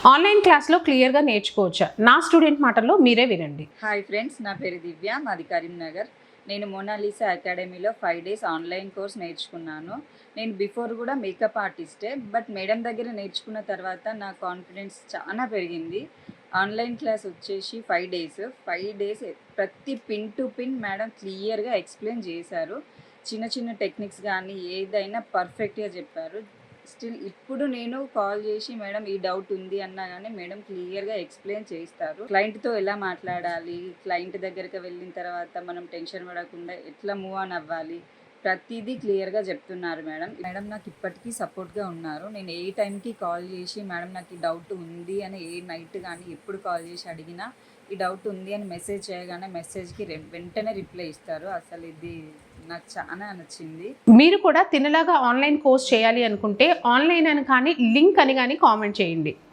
Online క్లాస్లో క్లియర్గా నేర్చుకోవచ్చా? నా స్టూడెంట్ మాటల్లో మీరే వినండి. హాయ్ ఫ్రెండ్స్, నా పేరు దివ్య, మాది కరీంనగర్. నేను మోనాలిసా అకాడమీలో 5 డేస్ ఆన్లైన్ కోర్స్ నేర్చుకున్నాను. నేను బిఫోర్ కూడా మేకప్ ఆర్టిస్టే, బట్ మేడం దగ్గర నేర్చుకున్న తర్వాత నా కాన్ఫిడెన్స్ చాలా పెరిగింది. ఆన్లైన్ క్లాస్ వచ్చేసి 5 డేస్ ప్రతి పిన్ టు పిన్ మేడం క్లియర్గా ఎక్స్ప్లెయిన్ చేశారు. చిన్న చిన్న టెక్నిక్స్ కానీ ఏదైనా పర్ఫెక్ట్గా చెప్పారు. స్టిల్ ఇప్పుడు నేను కాల్ చేసి మేడం ఈ డౌట్ ఉంది అన్నా కానీ మేడం క్లియర్గా ఎక్స్ప్లెయిన్ చేస్తారు. క్లయింట్తో ఎలా మాట్లాడాలి, క్లయింట్ దగ్గరికి వెళ్ళిన తర్వాత మనం టెన్షన్ పడకుండా ఎట్లా మూవ్ ఆన్ అవ్వాలి, ప్రతిదీ క్లియర్గా చెప్తున్నారు మేడం. మేడం నాకు ఇప్పటికీ సపోర్ట్గా ఉన్నారు. నేను ఏ టైంకి కాల్ చేసి మేడం నాకు ఈ డౌట్ ఉంది అని ఏ నైట్ కానీ ఎప్పుడు కాల్ చేసి అడిగినా ఈ డౌట్ ఉంది అని మెసేజ్ చేయగానే మెసేజ్కి వెంటనే రిప్లై ఇస్తారు. అసలు ఇది నాకు చాలా నచ్చింది. మీరు కూడా తినలాగా ఆన్లైన్ కోర్స్ చేయాలి అనుకుంటే ఆన్లైన్ అని కానీ లింక్ అని కానీ కామెంట్ చేయండి.